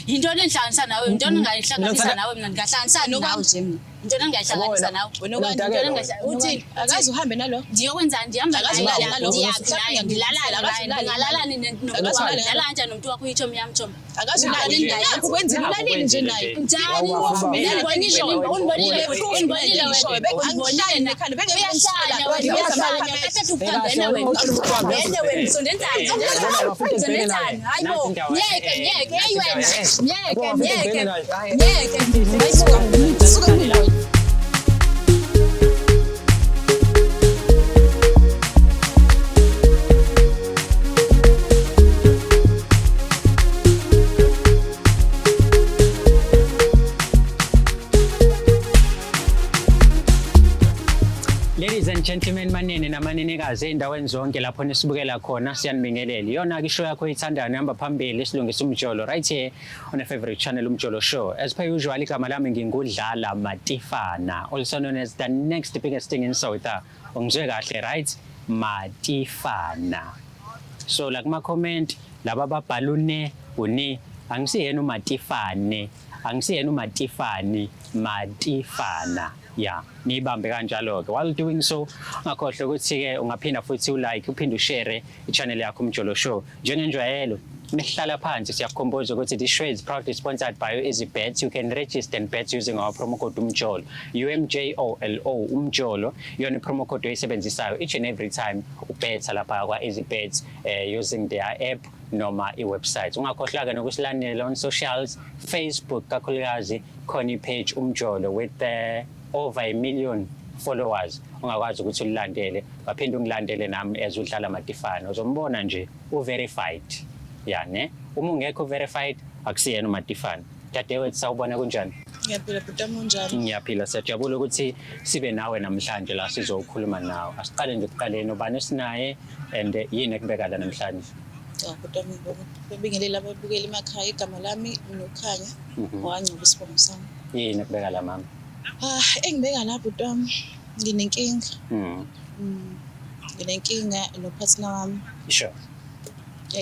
into enhlanganisa nawe into engayihlanganisa nawe mina ngahlanganisa nawe nje mina into engayihlanganisa nawe uthi akazi uhambe nalo ngiyokwenza ndihamba ngilalala kanjani nomuntu wakho uyithomi yamthomi akazi ukwenza ulalini nje naye njani Ladies and gentlemen, manene namanenekazi endaweni zonke lapho nisibukela khona siyanibingelela. Yona ke show yakho ithandana ihamba phambili isilungisa umjolo right here on a favorite channel Umjolo Show. As per usual igama lami ngingudlala Matifana, also known as the next biggest thing in South. Ungizwe kahle right? Matifana. So like ma comment laba babhalune uni angisiyena uMatifane, angisiyena uMatifani, Matifana. Yeah, nibambe kanjalo ke. While doing so, ungakhohlwa ukuthi ke ungaphinda futhi ulike, uphinde ushare i-channel yakho Umjolo Show. Njengenjwayelo, nihlala phansi siyakukhomboza ukuthi this show is proudly sponsored by EasyBet. You can register and bet using our promo code Umjolo. UMJOLO Umjolo. Yona promo code oyisebenzisayo each and every time ubetha lapha kwa EasyBet using their app noma i-website. Ungakhohlwa ke nokusilandela on socials, Facebook kakhulukazi khona i-page Umjolo with over 1 million followers. Ungakwazi ukuthi ulandele baphinde ungilandele nami as udlala Matifana uzombona nje u-verified ya ne uma ungekho verified akusiyena uMatifana. Dadewethu sawubona kunjani? Ngiyaphila butama unjani? Ngiyaphila siyajabula ukuthi sibe nawe namhlanje la sizokhuluma nawe. Asiqale nje kuqaleni ubani sinaye and yini ekubeka la namhlanje? Butama bebingelela ababukeli emakhaya igama lami uNokhanya wangcoba isibongo sami. Yini ekubeka la mama? Engibeka la butama nginenkinga. Nginenkinga nopartner wami. Sure.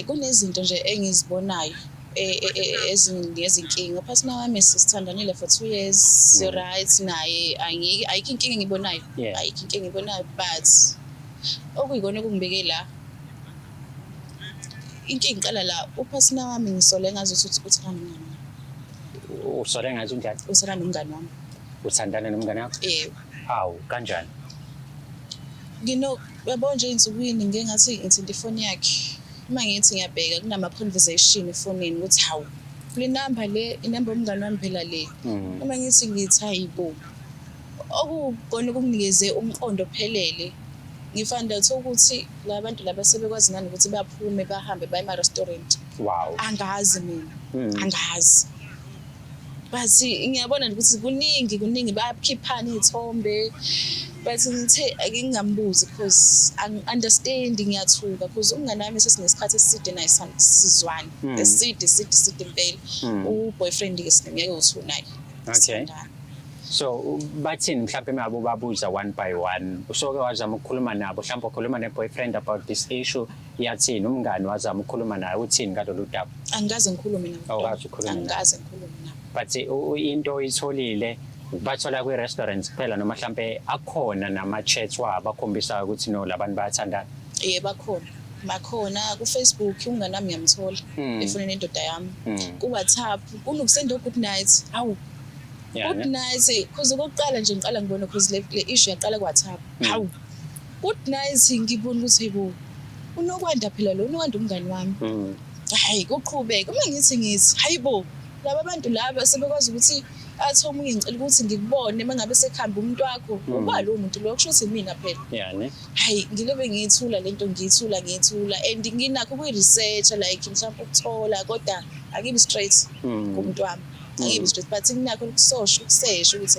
Kunezinto nje engizibonayo ezingezinkinga. Upartner wami sisithandanile for 2 years. Right naye ayikho inkinga engibonayo. Ayikho inkinga engibonayo but okuyikona okungibeke la. Inkinga iqala la upartner wami ngisole ngazi ukuthi uthanda nomngane. Usole ngazi unjani? Uthanda nomngane wami. Uthandana nomngane wakho? Yebo. Hawu kanjani? Yabo nje insukwini ngeke ngathi ngithinta ifoni yakhe. Uma ngithi ngiyabheka kunama conversation efonini ukuthi hawu le number le inamba yomngane wami phela le. Uma ngithi hayibo. Okukona okunginikeze umqondo ophelele. Ngifanda ukuthi labantu laba sebekwazi ngani ukuthi baphume bahambe baye ema-restaurant. Wow. Angazi mina. Angazi. Bathi ngiyabona ukuthi kuningi bayakhiphana izithombe. Bathi ngithe ake ngingambuzi because understand ngiyathuka because umngane wami sesinesikhathi eside naye sizwana. Eside impela. Boyfriend ke ngeke uthu naye. Okay. So bathini mhlawumbe mabo babuza one by one usoke wazama ukukhuluma nabo mhlawumbe ukhuluma ne-boyfriend about this issue yathini umngane wazama ukukhuluma naye uthini ngalolu daba? Angikaze ngikhulume nabo. Awukazi ukhuluma nabo. Angikaze ngikhulume nabo. But into oyitholile bathola kwi-restaurants kuphela noma mhlawumbe akhona nama-chats wabo akhombisa ukuthi no labantu bayathandana? Bakhona ku-Facebook umngane wami ngiyamthola efonini indoda yami ku-WhatsApp kunokusenda good night. Hawu good night because okokuqala nje ngiqala ngibona because le issue yaqala ku-WhatsApp. Hawu good night ngibona ukuthi yebo unokwanda phela lo unokwanda umngane wami. Hayi kuqhubeka uma ngithi hayibo laba abantu laba sebekwazi ukuthi athi omunye ngicela ukuthi ngikubone mangabe sekuhamba umuntu wakho uba lo muntu lo kusho ukuthi mina phela. Hayi ngilobe ngiyithula lento ngiyithula and nginakho kuyi-research like mhlawumbe ukuthola kodwa akibi straight kumuntu wami. Akibi straight but nginakho ukusesha ukuthi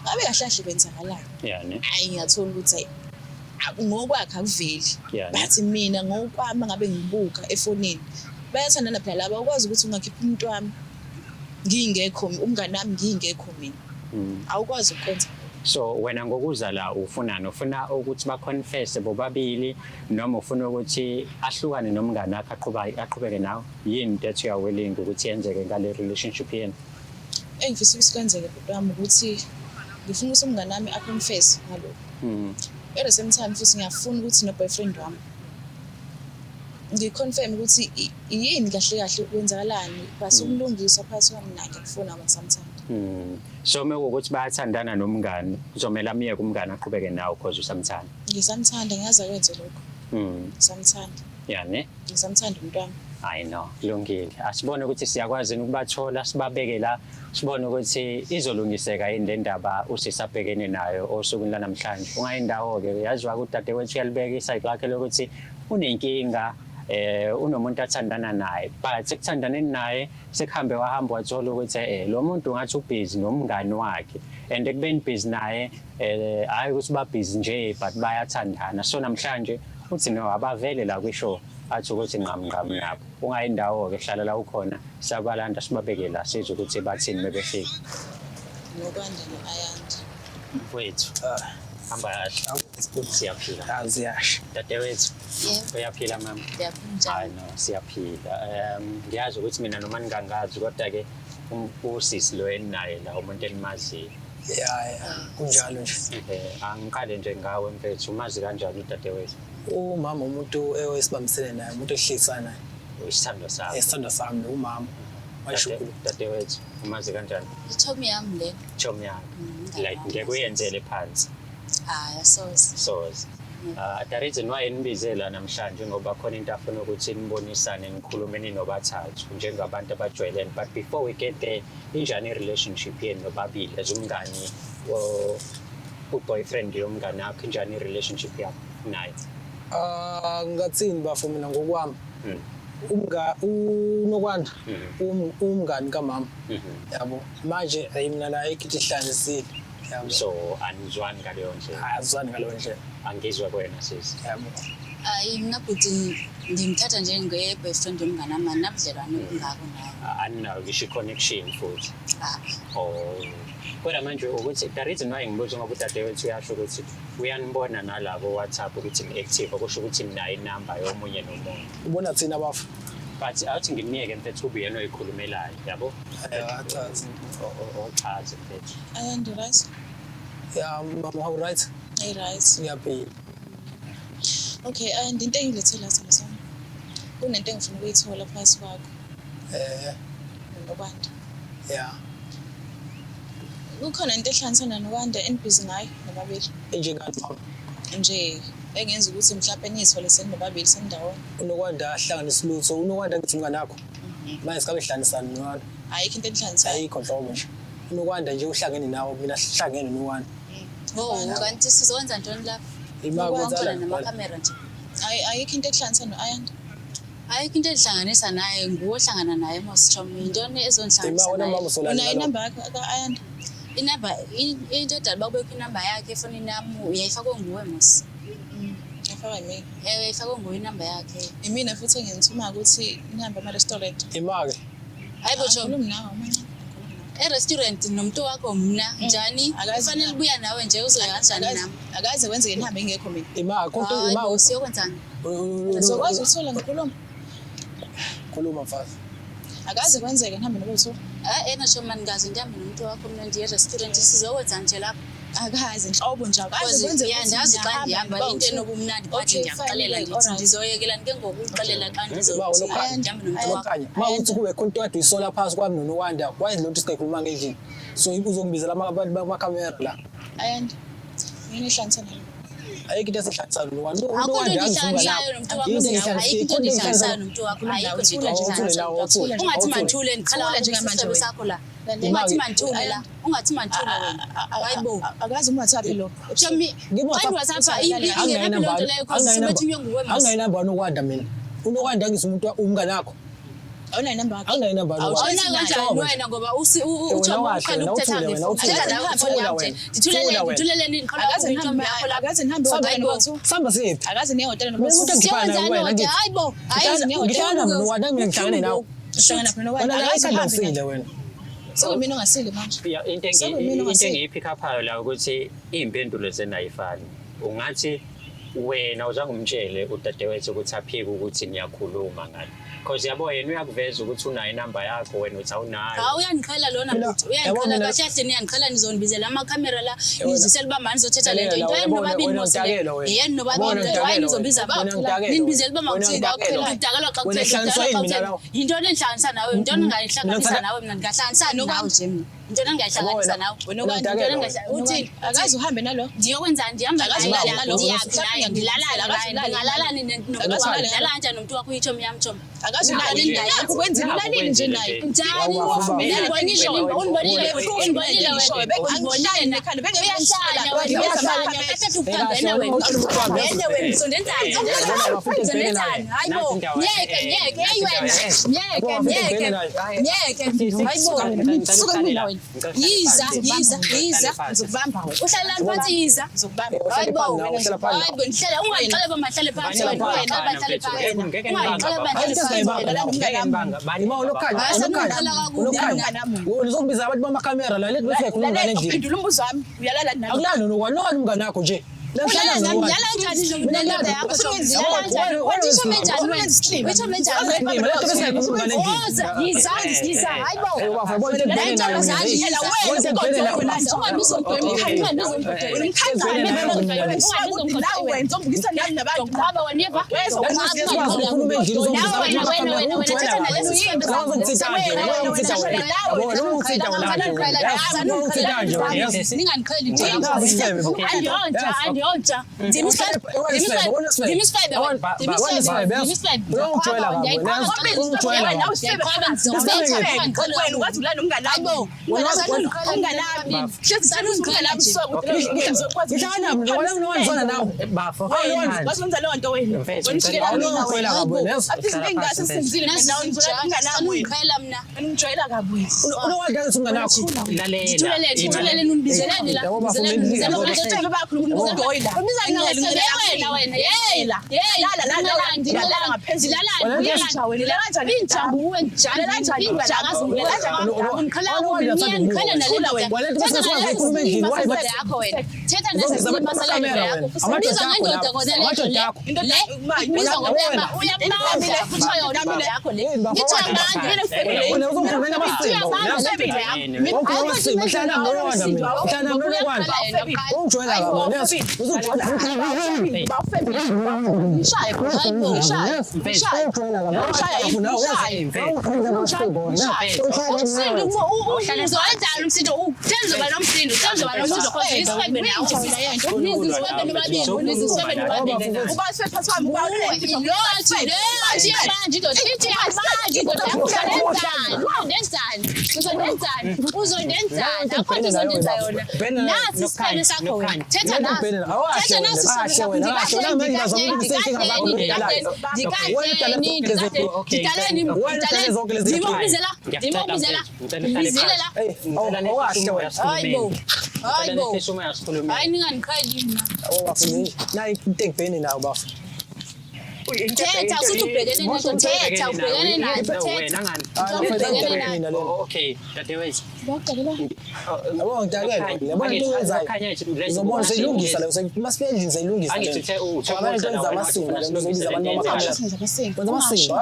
ngabe kahle kwenzakalani. Hayi ngiyathola ukuthi ngokwakhe akuveli but mina ngokwami ngabe ngibuka efonini bayathandana phela laba ukwazi ukuthi ungakhipha umuntu wami ngingekho umngane wami ngingekho mina awukwazi ukwenza So wena ngokuza la ufunani ufuna ukuthi baconfess bobabili noma ufuna ukuthi ahlukane nomngane akhe aqhubeke nawe yini that you are willing ukuthi yenzeke ngale relationship yenu? Engifisa ukuthi kwenzeke bhuti wami ukuthi ngifuna ukuthi umngane wami aconfess ngalokho. At the same time futhi ngiyafuna ukuthi no-boyfriend wami ngiconfirm ukuthi yini kahle kahle kwenzakalani base ukulungiswa phakathi kwami naye ngifuna ngokusamthanda. So mekuwukuthi bayathandana nomngane kuzomela amiyeke umngane aqhubeke nawe because usamthanda. Ngisamthanda ngiyazi akwenze lokho. Ngisamthanda. Yani? Ngisamthanda umntwana. I know, kulungile. Asibone ukuthi siyakwazi ukubathola sibabeke la sibone ukuthi izolungiseka yini le ndaba usisabhekene nayo osukwini lanamhlanje. Ungayindawo ke yaziwa ukuthi dadewethu uyalibeka isayidi lakhe lokuthi unenkinga unomuntu athandana naye but sekuthandaneni naye sekuhambe wahamba wathola ukuthi lo muntu ngathi ubusy nomngane wakhe and ekubeni busy naye hayi ukuthi ba busy nje but bayathandana so namhlanje uthi no abavele la kwishow athi ukuthi nqamnqam nabo ungayindawo ke hlala la ukhona sabalanda sibabeke la sizwe ukuthi bathini mebefika nokwanda no-Ayanda wethu hamba kahle siyaphila Ziyasha. dadewethu Yebo. uyaphila mama Ngiyaphila hayi njalo. no siyaphila ngiyazi ukuthi mina noma ningangazi kodwa ke usisi lo eninaye la umuntu enimaziyo Kunjalo nje. angiqale nje ngawe mfethu umazi kanjani udadewethu Umama umuntu ewesibambisene naye, umuntu ehlisana naye. isithando sami Esithanda sami umama. Wayishukulu. dadewethu umazi kanjani Ithomi yami le. chomi yami like ngeke uyenzele phansi Hayi asoze. soze the reason why nibizela namhlanje ngoba khona into afuna ukuthi nibonisane nikhulume ninobathathu njengabantu abajwayelene but before we get there injani relationship yenu nobabili as umngani boyfriend yomngane wakho injani relationship yakho naye Ngathini bafo mina ngokwami. Unokwanda umngani kamama. Yabo. Manje mina la ekithi ihlanzisile. Yabo. so anizwani ngaleyo ndlela Azwani ngalo nje. angizwa kwena sisi Yabo. Hayi mina bhuti ngimthatha njenge-boyfriend yomngane wami nabudlelwane obungako naye. aninayo ngisho i-connection futhi Oh. kodwa manje ukuthi the reason why ngibuza ngoba udadewethu uyasho ukuthi uyanibona nalabo WhatsApp ukuthi ni-active okusho ukuthi ninayo inamba yomunye nomunye Ubona thina bafo. but awuthi ngimniyeke mfethu kube yena oyikhulumelayo yabo Achazi. ochaze mfethu Ayanda right? Mama how right? Hey right. Ngiyaphila. Okay, and into engilethela sona sami. Kunento engifuna ukuyithola phakathi kwakho nokwanda. Yeah. Kukhona into ehlanganisana nokwanda enibhizi ngayo nobabili. Njengani mama? Nje engenza ukuthi mhlawumbe niyithole senibabili sendawonye. Unokwanda ahlanganisa lutho, unokwanda ngithi umngane wakho. Manje sikabe hlanganisana nowani. Ayikho into enihlanganisayo. Ayikho nhlobo nje. Unokwanda nje uhlangene nawo, mina sihlangene nowani. Kanti sizokwenza ntoni lapho? Imali Kukhona kwenzala namakhamera nje. Ayikho into ehlanganisana no-Ayanda. Ayikho into elihlanganisa naye nguwohlangana naye Moschomi intoni ezonhlanganisa Imali naye. mama usolala. Unayo inamba yakho ka-Ayanda? Inamba into edala bakubekho inamba yakhe efonini yami uyayifakwe nguwe mos. Ngifaka yimi. Uyayifakwe nguwe inamba yakhe. Imina futhi engithuma ukuthi nihamba ama-restaurant. Imali. Hayi bo Chomi. Khuluma nawe manje. E-restaurant nomuntu wakho mna njani Akazi kufanele ubuya nawe nje uzoyanjani nami. Akaze kwenzeke nihambe ngekho mina. Imali konke Hayi bo imali. siyokwenzani? Uzokwazi ukuthola ngikhuluma. Khuluma mfazi. Akaze kwenzeke nihambe nobutho. Ena Chomi ngazi ndihambe nomuntu wakho mna ndiye e-restaurant sizokwenza nje lapho. Akaze nhlobo nje akaze kwenzeke Uyandazi xa ndihamba into enobumnandi bathi ndiyakuxelela ndithi ndizoyekela ke ngokuxelela xa ndizothi ndihambe nomuntu wakho. Okanye mawuthi kube khona into isola phansi kwami noNowanda wazi lonto sikhuluma ngendlela so uzongibizela abantu bamakhamera la Ayanda. Yini ehlanganisana lo? ayikho into esihlanganisana noNowanda Akho into endihlanganisayo nomuntu wakho ayikho into endihlanganisayo nomuntu wakho ayikho nje into endihlanganisayo nomuntu wakho. Ungathi manthule ndikhala njengamanje sakho la. Ungathi manthule la. Ungathi manthule wena. Hayibo. Akaze uMathaphi lo. Chomi. Kanti WhatsApp ingephi lonto leyo cause sibathi nguwe mos. anginayo inamba noNowanda mina uNowanda ngisi umuntu umngane wakho Awunayo inamba yakho. anginayo inamba Awunayo kanjani wena ngoba uChomi uqala ukuthetha ngefoni. Ndithuleleni Akaze nihambe akaze nihambe ehotela samba siphi akaze niye ehotela Mina umuntu engifana nawe wena ngithi hayibo ngihlala noNowanda mina ngihlangane nawe uhlangana khona wena la akaze ekhanda nihambe usile wena Sekuyimina ongasile manje. Yeah, into engiyiphikaphayo la ukuthi iy'mpendulo zenayifani. Ungathi wena uzangumtshele udadewethu ukuthi aphike ukuthi niyakhuluma ngani. Because yabo yena uyakuveza ukuthi unayo inamba yakho wena uthi awunayo. Hawu uyangiqhela lona mfowethu. Uyangiqhela kahle kahle niyangiqhela nizonibizela amakhamera la ngizisela bamba nizothetha lento. Into yeni nobabili mosele. Yeni nobabili wayini nizobiza baba. Ninibizela bama uthini udakalwa xa kuthela. Into enhlanganisa nawe, into engayihlanganisa nawe mina ngahlanganisa nawe nje mina. Into engayihlanganisa nawe. Wena into uthi akazi uhambe nalo. Ndiyokwenza ndihamba la ngilala nidlala kanjani nomuntu wakho uyithomi yamthomi. Akazi ulalini yakho kwenzela ulalini nje naye. Njani unibonile yiza ngizokubamba uhlala phansi yiza ngizokubamba hayibo ngihlala ungayixela bamahlale phansi uzokubiza abantu bamakhamera la lethi bese khuluma ngale ndlela. Phendula umbuzo wami uyalala nami. Akulani nokwani umngane wakho nje. Ndiyonja. Thetha usuthi ubhekene nento thetha ubhekene nayo thetha okay dadewethu yabo ngidakela yabona into eyenzayo uzobona seyilungisa la masifendini seyilungisa angithe abantu amasiko lezobiza abantu bamakhamera kwenza amasiko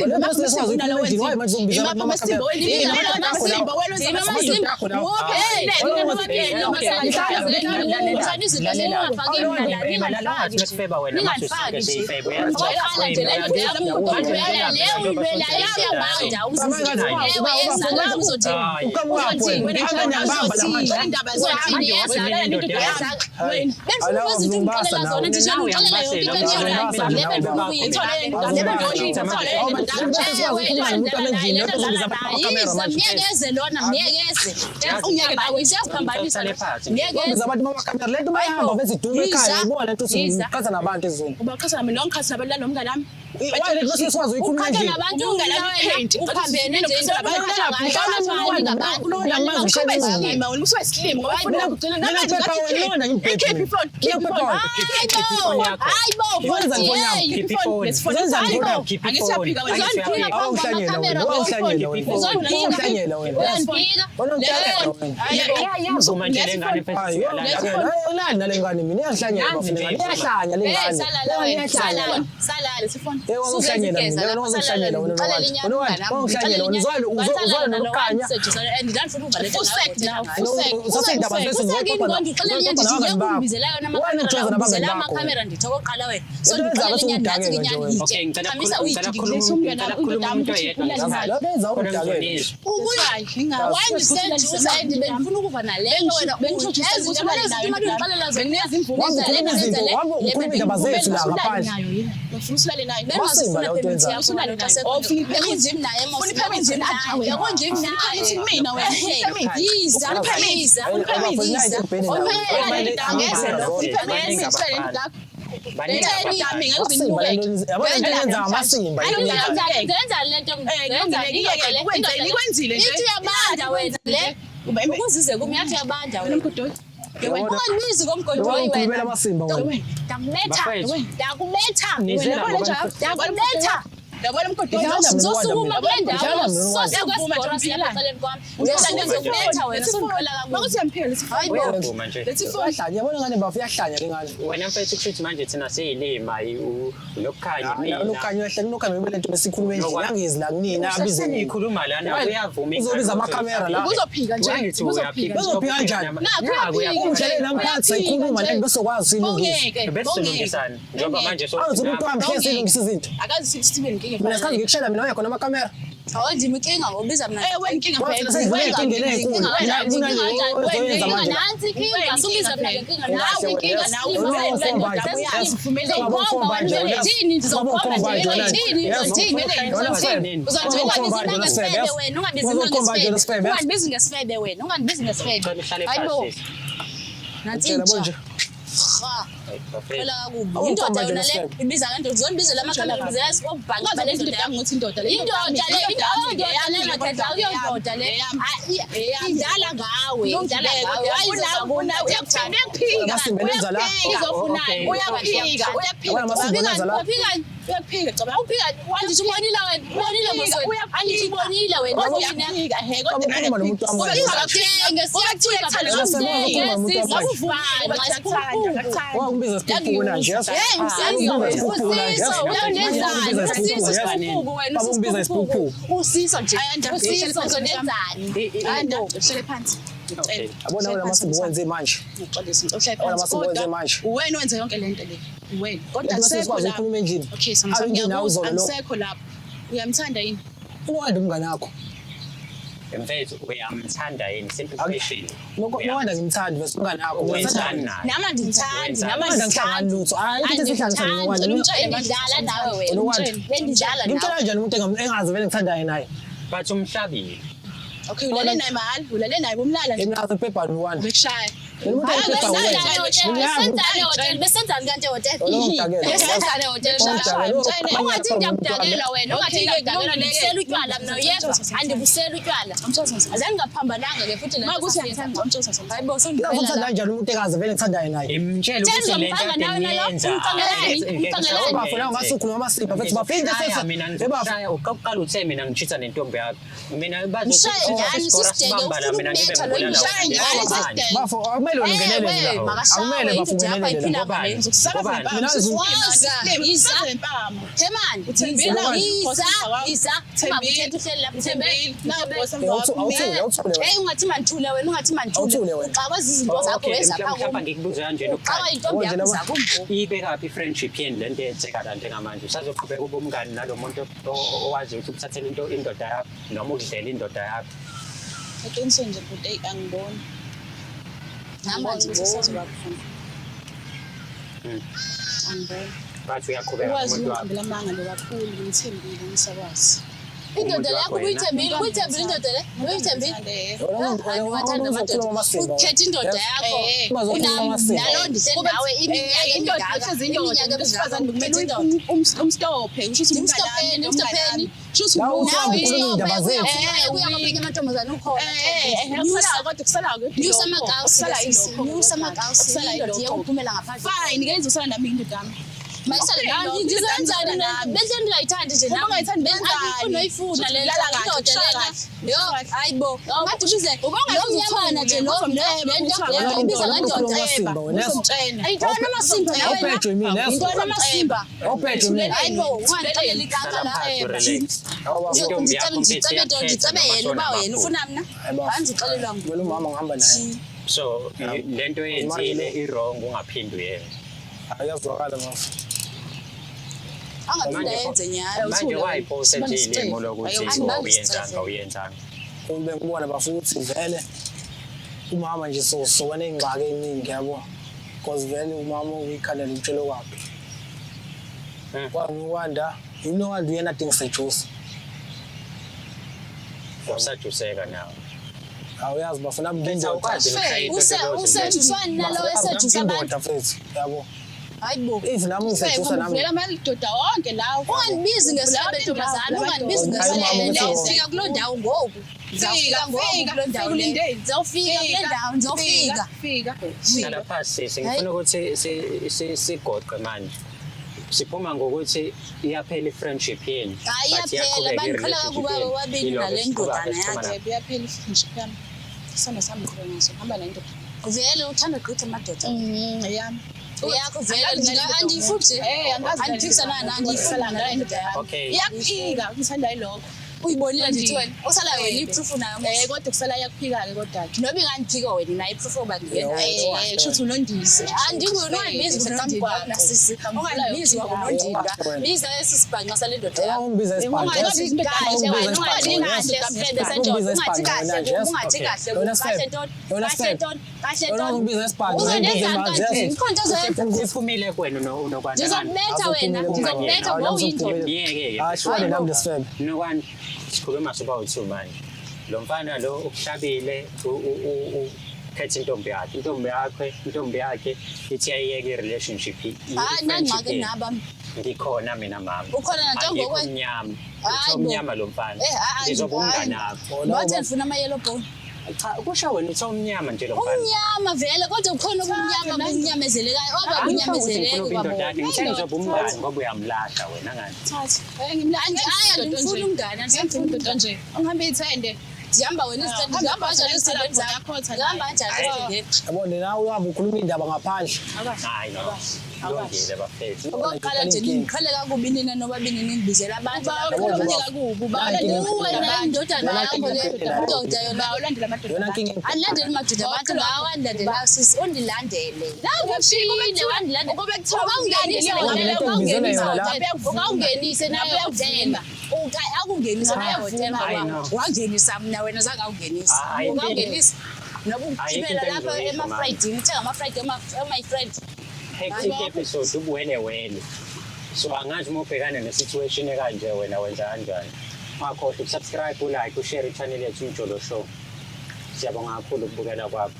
le bese sikwazi ukukhuluma endlini wayi manje uzobiza abantu bamakhamera ubaqhasa mina ngikhathi nabelala nomngane wami Why let us sikwazi ukukhuluma endlini? Abantu ungalani uphambene nje into wena mfethu kushuthi manje thina siyilima unokukhanya angizi la kunina abize nikhuluma lana uyavuma uzobiza amakamera la Uzophika nje. uzophika kanjani umjele namphathi ayikhuluma nje bese kwazi ilungisa besilungisana njengoba manje uzokuthi ilungisa izinto Akazi Steven ngeke. mina sikhathi ngikushela mina uyakhona amakamera awuthi inkinga ngobiza mina Wena inkinga phela. nansi inkinga subiza mina inkinga nawe inkinga nawe Phela kubi indoda yona le ibiza kanti uzonibizela amakamera ibizela sibhanga bale ndoda yangokuthi indoda le indoda le nakhetha uyondoda le idala ngawe idala ngawe ayizakuna uyakuthanda ukuphika uyaphika uyaphika cabanga uphika wathi ubonile wena ubonile mosweni angibonile wena uyaphika he kodwa Ungibiza siphukuna nje ungibiza isiphukuphu usizo nje usizo nenzani Hlele phansi. Abona wena masibu wenze manje Uwena wenza yonke lento le. Uwena. Kodwa sikwazi ukukhuluma endlini Okay, angisekho lapho. Uyamthanda yini? uwanda umngane wakho mfethu uyamthanda yini simple question Nowanda ngimthandi bese umngane wakho nama ndithandi nama ngihlangana lutho hayi into esihlanganisa nowanda ngidlala nawe wena bendidlala nawe ngimtshela njani umuntu engazi vele ngithandayo naye bathi umhlabile Okay, ulale naye mahali, ulale naye bomlala nje. Emnqasa iphepha no1 Bekushaya. Besenzani kanti hotel? Besenzani hotel? Ungathi ngiyakudakela wena, ungathi ngiyakudakela ngibusela utywala mina yedwa, andibusela utywala. Azange ngaphambananga ke futhi Uma kuthi ngiyithanda umtshotha something. hayibo Ngithanda njani umuntu engazi vele ngithandayo naye imtshela ukuthi le nto yenza bafuna ngasukhuluma amasipha bethu baphinde mina uqala uthe mina ngichitha nentombi yakho mina bathi njani sisibheke mina ngibe bafo akumele ungenelele la akumele bafungenelele ungathi manithule wena ungathi manithule uxakwazi izinto zakho mhlawumbe ngikubuza kanjena uqala intombi yakho zakho ibekaphi i-friendship yeni lento eyenzeka la njengamanje usazoqhubeka ube umngani nalomuntu owazi ukuthi ukuthathele indoda yakho noma ukudlela indoda yakho Eqinisweni nje futhi angiboni. namanje Angiboni. bathi uyaqhubeka Wazi umuntu wakho ukuhambela amanga lo kakhulu ngithembile ngisakwazi. indoda yakho uyithembile indoda le uyithembile ukhetha indoda yakho nalo ndisenawe iminyaka besifazane ukhetha indoda umstophe usho umstopheni shuthi kuya kwamanye amantombazane ukhona nyusa amagawusi indoda iyakuphumela ngaphandle fine ngeke izosala nami indoda yami bese ndingayithandi nje naifuna hayibo ngathi ubize lomnyamana nje ibiza kandodaintona amasimba intona amasimba hayibo ungandixelela igama la ndicebe yena uba wena ufuna mna andixelelwa kumele umama ngihamba naye so lento yenzile i-wrong ungaphindi uyenze ayazwakala mafu angaphinde yenze nyalo manje wayiposta nje ilemo lokuthi awuyenzanga ube ngibona bafuthi vele umama nje sokwane ingxaki eziningi yabo because vele umama uyikhandela umtshelo wakhe kwangiwanda inowanda uyena adingisa juice usajuseka nawe awuyazi bafuna mlinda usejuswani nalo esejusa abantu yabo hayibo if nami ngisejusa nami vela amadoda wonke lawo ungandibizi ngesebe ntombazana ungandibizi ngesebe ufika kuloo ndawo ngoku fika hlala phasi ngifuna ukuthi sigoqe manje siphuma ngokuthi iyaphela i-friendship yenu iyaphela bandikhala kakuba wabili nale ndodana yakhe iyaphela i-friendship yami isanda sami ngibona ngaso hamba la indoda vele uthanda gqitha amadoda yami yakho vele andiyifuthi andiphikisana nani andiyifuna ngala indoda yakho okay iyaphika ngithanda yilokho uyibonile ndithi wena usala wena iproof nayo kodwa kusala iyaphika-ke kodwa noba ingandiphika wena nayo iproof yoba ndiyendayo kushuthi unondizi andingonondizi unondindwa sisi ungandibizi wakunondindwa biza esisibhanqa sale ndoda yakho ungibiza ungathi kahle siphumile kwena unokwanda ndizokubetha wena ndizokubetha ngowindoda yeke nokwani sikhuluma soba u-2 manje lo mfana lo ukuhlabile ukhetha intombi yakhe ithi ayiyeke i-relationship nangxaki naba ngikhona mina mama ukhona nanto umnyama lo mfana ngizoba umngane wakho wathi ndifuna ama-yellow bone cha kusho wena uthi umnyama nje lo mfana umnyama vele kodwa ukhona ubumnyama bunyamezelekayo obabunyamezeleyo ngithe ngizoba umngane ngoba uyamlahla wena ngani ndifuna umngane indoda nje ungihambe iy'thende ndihamba wena izithende ndihamba kanjani izithende zakho ndihamba kanjani izithende yabona nawe uhambe ukhuluma iy'ndaba ngaphandle hayi kulungile bafethu okokuqala nje nindiqhele kakubi nina nobabini nindibizela abantu indodana yakho le indoda yona andilandeli madoda abantu ngawo andilandelayo sisi undilandele ukawungenise nayo hotel akungenisa nayo hotel wangenisa mna wena zange awungenisa ukawungenisa noba ugibela lapha emafrayidini uthenga amafrayidi ama-friend hectic episode ubuwelewele so angazi uma ubhekane ne-situation ekanje wena wenza kanjani ungakhohlwa ukusubscribe ulike ushare i-channel yethu Umjolo Show siyabonga kakhulu ukubukela kwakho